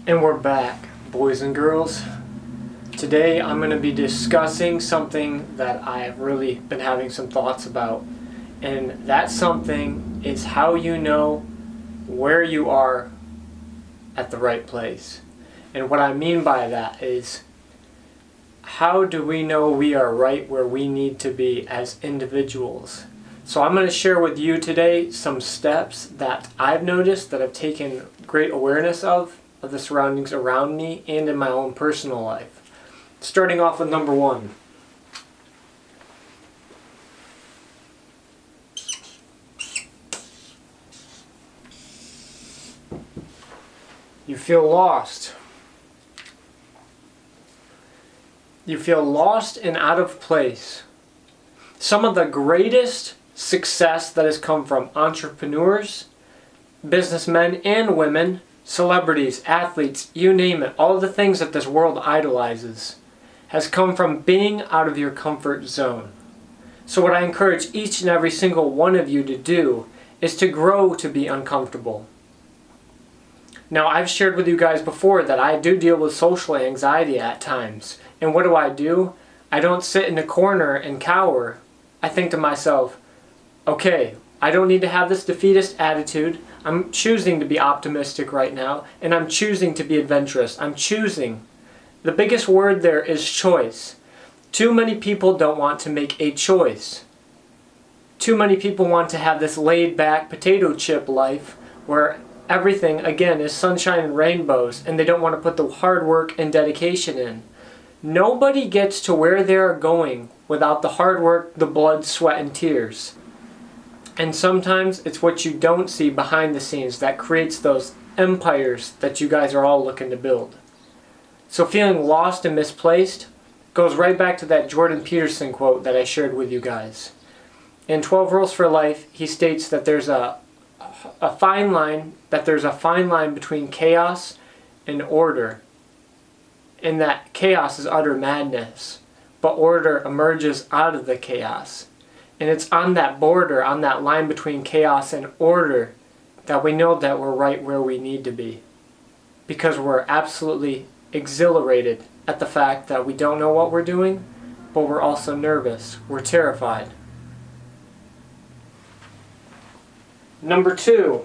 And we're back, boys and girls. Today I'm going to be discussing something that I've really been having some thoughts about. And that something is how you know where you are at the right place. And what I mean by that is, how do we know we are right where we need to be as individuals? So I'm going to share with you today some steps that I've noticed that I've taken great awareness of the surroundings around me and in my own personal life. Starting off with number one. You feel lost. You feel lost and out of place. Some of the greatest success that has come from entrepreneurs, businessmen and women, celebrities, athletes, you name it, all the things that this world idolizes, has come from being out of your comfort zone. So what I encourage each and every single one of you to do is to grow to be uncomfortable. Now, I've shared with you guys before that I do deal with social anxiety at times. And what do? I don't sit in a corner and cower. I think to myself, okay, I don't need to have this defeatist attitude. I'm choosing to be optimistic right now, and I'm choosing to be adventurous. I'm choosing. The biggest word there is choice. Too many people don't want to make a choice. Too many people want to have this laid-back potato chip life where everything, again, is sunshine and rainbows, and they don't want to put the hard work and dedication in. Nobody gets to where they are going without the hard work, the blood, sweat, and tears. And sometimes it's what you don't see behind the scenes that creates those empires that you guys are all looking to build. So feeling lost and misplaced goes right back to that Jordan Peterson quote that I shared with you guys. In 12 Rules for Life, he states that there's a fine line between chaos and order. And that chaos is utter madness, but order emerges out of the chaos. And it's on that border, on that line between chaos and order, that we know that we're right where we need to be. Because we're absolutely exhilarated at the fact that we don't know what we're doing, but we're also nervous. We're terrified. Number two.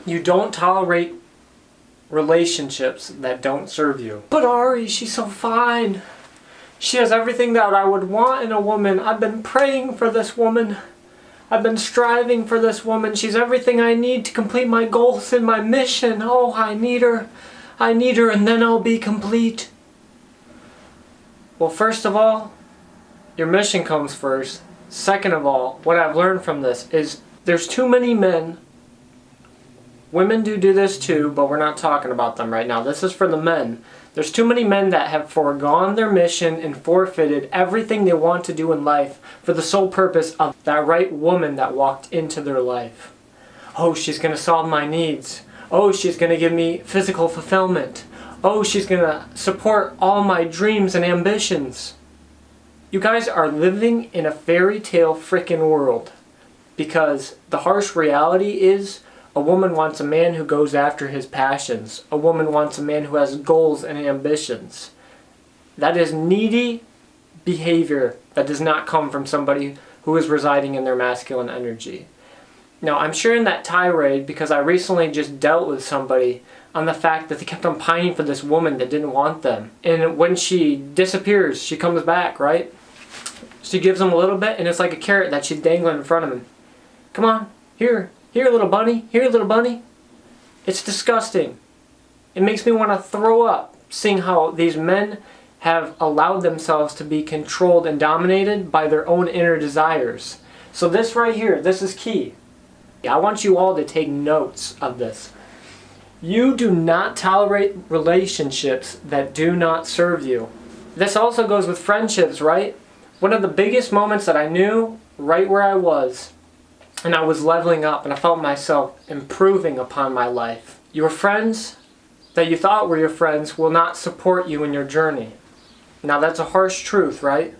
You don't tolerate relationships that don't serve you. But Ari, she's so fine. She has everything that I would want in a woman. I've been praying for this woman. I've been striving for this woman. She's everything I need to complete my goals and my mission. Oh, I need her. I need her, and then I'll be complete. Well, first of all, your mission comes first. Second of all, what I've learned from this is there's too many men. Women do this too, but we're not talking about them right now. This is for the men. There's too many men that have foregone their mission and forfeited everything they want to do in life for the sole purpose of that right woman that walked into their life. Oh, she's going to solve my needs. Oh, she's going to give me physical fulfillment. Oh, she's going to support all my dreams and ambitions. You guys are living in a fairy tale frickin' world, because the harsh reality is a woman wants a man who goes after his passions. A woman wants a man who has goals and ambitions. That is needy behavior that does not come from somebody who is residing in their masculine energy. Now, I'm sharing that tirade because I recently just dealt with somebody on the fact that they kept on pining for this woman that didn't want them. And when she disappears, she comes back, right? She gives them a little bit, and it's like a carrot that she's dangling in front of him. Come on, here. Here, little bunny. Here, little bunny. It's disgusting. It makes me want to throw up, seeing how these men have allowed themselves to be controlled and dominated by their own inner desires. So this right here, this is key. I want you all to take notes of this. You do not tolerate relationships that do not serve you. This also goes with friendships, right? One of the biggest moments that I knew right where I was, and I was leveling up, and I felt myself improving upon my life. Your friends that you thought were your friends will not support you in your journey. Now that's a harsh truth, right?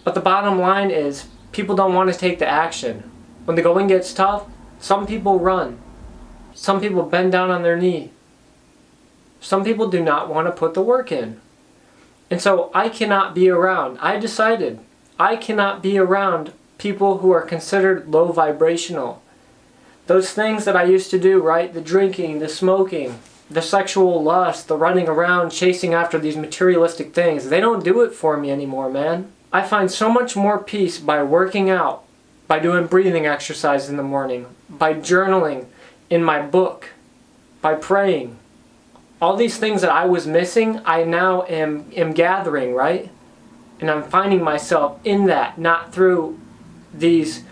But the bottom line is, people don't want to take the action. When the going gets tough, some people run. Some people bend down on their knee. Some people do not want to put the work in. And so I cannot be around, I decided, I cannot be around people who are considered low vibrational. Those things that I used to do, right? The drinking, the smoking, the sexual lust, the running around chasing after these materialistic things, they don't do it for me anymore, man. I find so much more peace by working out, by doing breathing exercises in the morning, by journaling in my book, by praying. All these things that I was missing, I now am gathering, right? And I'm finding myself in that, not through these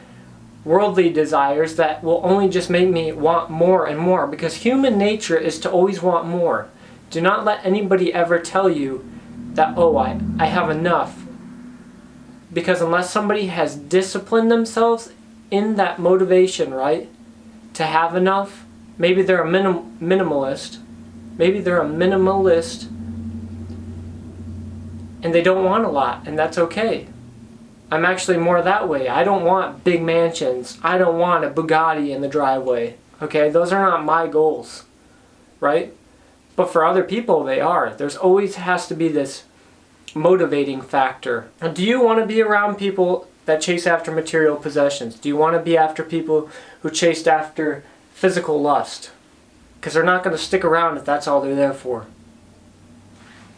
worldly desires that will only just make me want more and more, because human nature is to always want more. Do not let anybody ever tell you that, oh, I have enough. Because unless somebody has disciplined themselves in that motivation, right, to have enough, maybe they're a minimalist, maybe they're a minimalist and they don't want a lot, and that's okay. I'm actually more that way. I don't want big mansions. I don't want a Bugatti in the driveway. Okay, those are not my goals, right? But for other people, they are. There's always has to be this motivating factor. Do you want to be around people that chase after material possessions? Do you want to be after people who chased after physical lust? Because they're not going to stick around if that's all they're there for.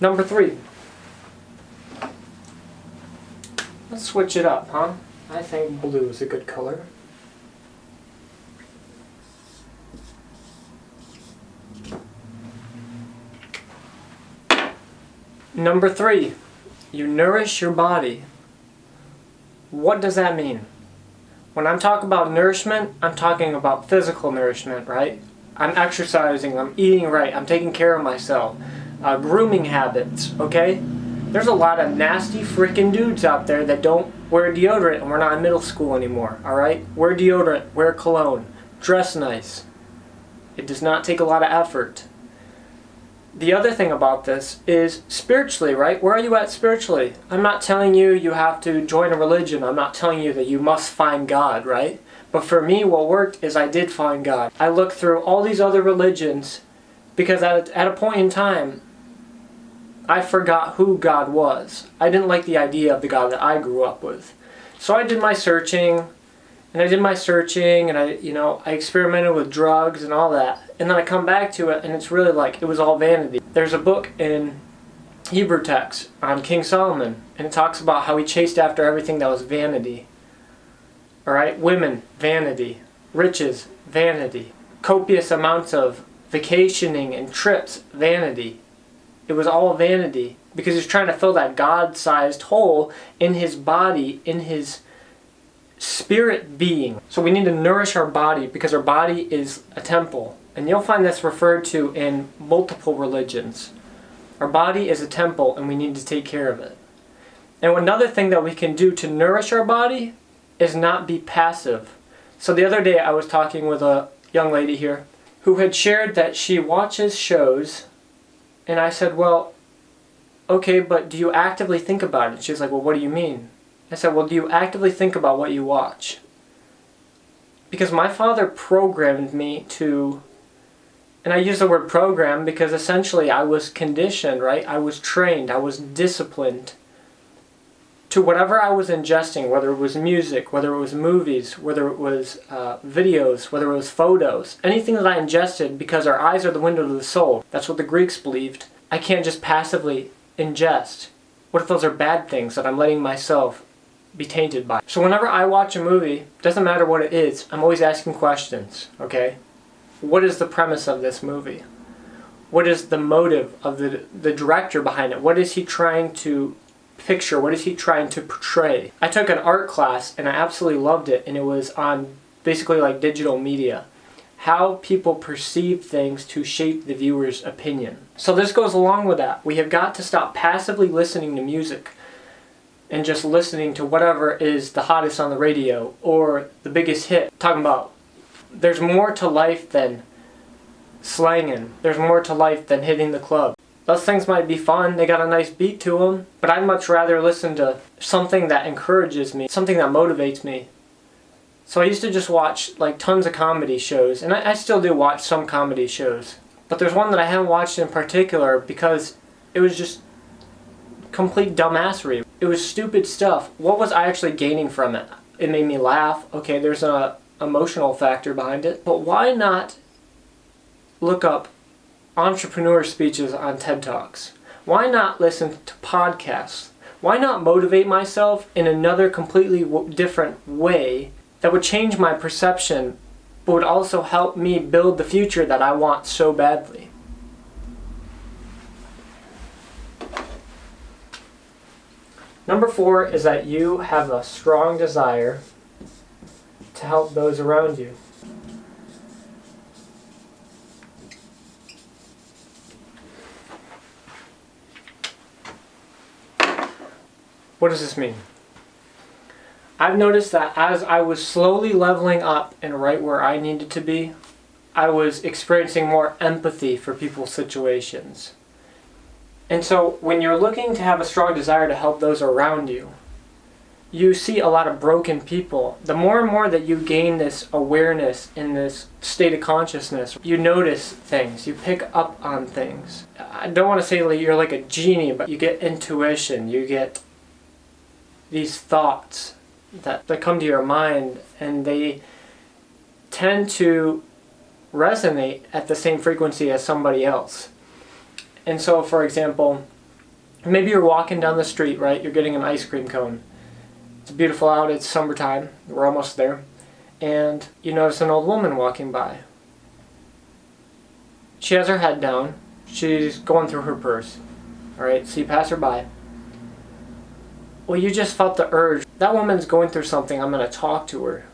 Number 3. Let's switch it up, huh? I think blue is a good color. Number 3, you nourish your body. What does that mean? When I'm talking about nourishment, I'm talking about physical nourishment, right? I'm exercising, I'm eating right, I'm taking care of myself. Grooming habits, okay? There's a lot of nasty freaking dudes out there that don't wear deodorant, and we're not in middle school anymore, alright? Wear deodorant, wear cologne, dress nice. It does not take a lot of effort. The other thing about this is spiritually, right? Where are you at spiritually? I'm not telling you you have to join a religion. I'm not telling you that you must find God, right? But for me, what worked is I did find God. I looked through all these other religions because at a point in time, I forgot who God was. I didn't like the idea of the God that I grew up with. So I did my searching, and I experimented with drugs and all that. And then I come back to it, and it's really like, it was all vanity. There's a book in Hebrew text on King Solomon, and it talks about how he chased after everything that was vanity. Alright, women, vanity. Riches, vanity. Copious amounts of vacationing and trips, vanity. It was all vanity because he's trying to fill that God-sized hole in his body, in his spirit being. So we need to nourish our body because our body is a temple. And you'll find this referred to in multiple religions. Our body is a temple and we need to take care of it. And another thing that we can do to nourish our body is not be passive. So the other day I was talking with a young lady here who had shared that she watches shows, and I said, well, okay, but do you actively think about it? She's like, well, what do you mean? I said, well, do you actively think about what you watch? Because my father programmed me to, and I use the word program because essentially I was conditioned, right? I was trained, I was disciplined to whatever I was ingesting, whether it was music, whether it was movies, whether it was videos, whether it was photos, anything that I ingested, because our eyes are the window to the soul. That's what the Greeks believed. I can't just passively ingest. What if those are bad things that I'm letting myself be tainted by? So whenever I watch a movie, doesn't matter what it is, I'm always asking questions, okay? What is the premise of this movie? What is the motive of the director behind it? What is he trying to picture? What is he trying to portray? I took an art class and I absolutely loved it, and it was on basically like digital media. How people perceive things to shape the viewer's opinion. So this goes along with that. We have got to stop passively listening to music and just listening to whatever is the hottest on the radio or the biggest hit. Talking about there's more to life than slanging. There's more to life than hitting the club. Those things might be fun, they got a nice beat to them, but I'd much rather listen to something that encourages me, something that motivates me. So I used to just watch like tons of comedy shows, and I still do watch some comedy shows. But there's one that I haven't watched in particular because it was just complete dumbassery. It was stupid stuff. What was I actually gaining from it? It made me laugh. Okay, there's an emotional factor behind it. But why not look up entrepreneur speeches on TED Talks? Why not listen to podcasts? Why not motivate myself in another completely different way that would change my perception, but would also help me build the future that I want so badly? Number 4 is that you have a strong desire to help those around you. What does this mean? I've noticed that as I was slowly leveling up and right where I needed to be, I was experiencing more empathy for people's situations. And so when you're looking to have a strong desire to help those around you, you see a lot of broken people. The more and more that you gain this awareness in this state of consciousness, you notice things, you pick up on things. I don't want to say like you're like a genie, but you get intuition, you get these thoughts that come to your mind, and they tend to resonate at the same frequency as somebody else. And so, for example, maybe you're walking down the street, right? You're getting an ice cream cone. It's beautiful out, it's summertime, we're almost there. And you notice an old woman walking by. She has her head down, she's going through her purse. Alright, so you pass her by. Well, you just felt the urge. That woman's going through something, I'm going to talk to her.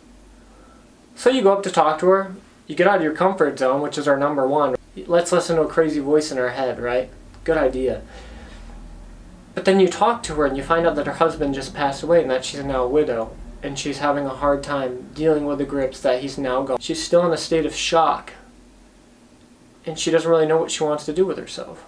So you go up to talk to her, you get out of your comfort zone, which is our number 1. Let's listen to a crazy voice in our head, right? Good idea. But then you talk to her and you find out that her husband just passed away and that she's now a widow. And she's having a hard time dealing with the grips that he's now gone. She's still in a state of shock. And she doesn't really know what she wants to do with herself.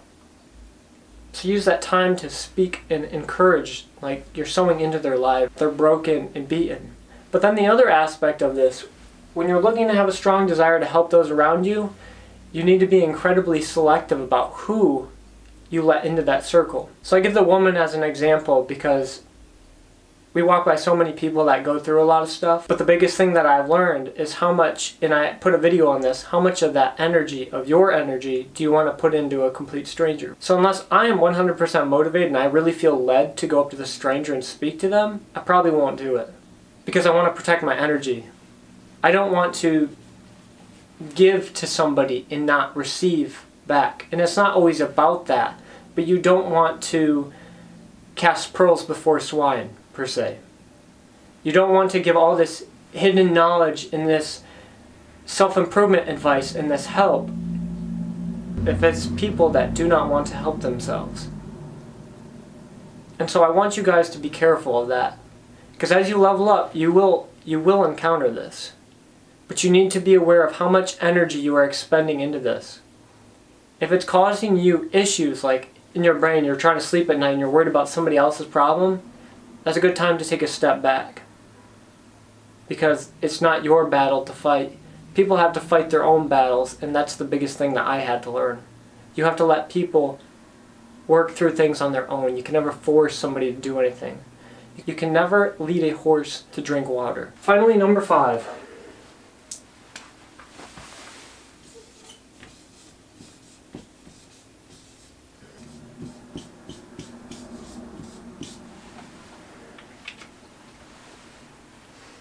So use that time to speak and encourage, like you're sowing into their life. They're broken and beaten. But then the other aspect of this, when you're looking to have a strong desire to help those around you, you need to be incredibly selective about who you let into that circle. So I give the woman as an example because we walk by so many people that go through a lot of stuff. But the biggest thing that I've learned is how much, and I put a video on this, how much of that energy, of your energy, do you want to put into a complete stranger? So unless I am 100% motivated and I really feel led to go up to the stranger and speak to them, I probably won't do it. Because I want to protect my energy. I don't want to give to somebody and not receive back. And it's not always about that, but you don't want to cast pearls before swine, per se. You don't want to give all this hidden knowledge and this self-improvement advice and this help if it's people that do not want to help themselves. And so I want you guys to be careful of that. Because as you level up, you will encounter this. But you need to be aware of how much energy you are expending into this. If it's causing you issues like in your brain, you're trying to sleep at night and you're worried about somebody else's problem, that's a good time to take a step back. Because it's not your battle to fight. People have to fight their own battles, and that's the biggest thing that I had to learn. You have to let people work through things on their own. You can never force somebody to do anything. You can never lead a horse to drink water. Finally, number 5.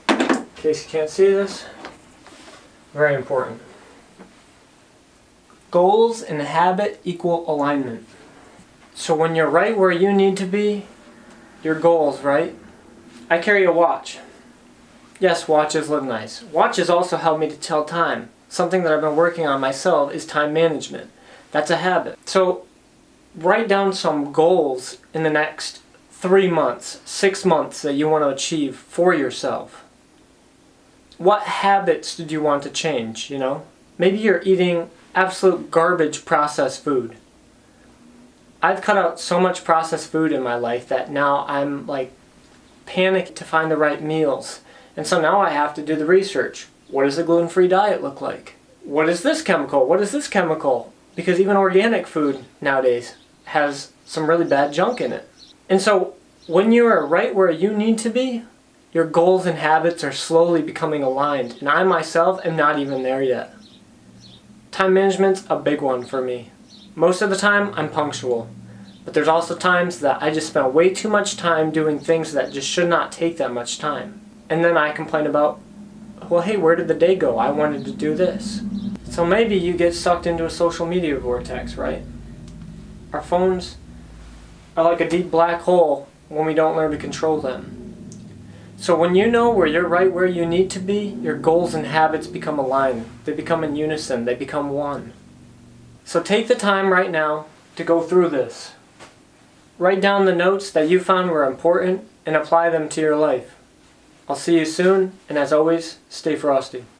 In case you can't see this, very important. Goals and habit equal alignment. So when you're right where you need to be, your goals, right? I carry a watch. Yes, watches look nice. Watches also help me to tell time. Something that I've been working on myself is time management. That's a habit. So write down some goals in the next 3 months, 6 months that you want to achieve for yourself. What habits did you want to change, you know? Maybe you're eating absolute garbage processed food. I've cut out so much processed food in my life that now I'm like panicked to find the right meals. And so now I have to do the research. What does a gluten-free diet look like? What is this chemical? What is this chemical? Because even organic food nowadays has some really bad junk in it. And so when you are right where you need to be, your goals and habits are slowly becoming aligned. And I myself am not even there yet. Time management's a big one for me. Most of the time, I'm punctual. But there's also times that I just spend way too much time doing things that just should not take that much time. And then I complain about, well, hey, where did the day go? I wanted to do this. So maybe you get sucked into a social media vortex, right? Our phones are like a deep black hole when we don't learn to control them. So when you know where you're right where you need to be, your goals and habits become aligned. They become in unison. They become one. So take the time right now to go through this. Write down the notes that you found were important and apply them to your life. I'll see you soon, and as always, stay frosty.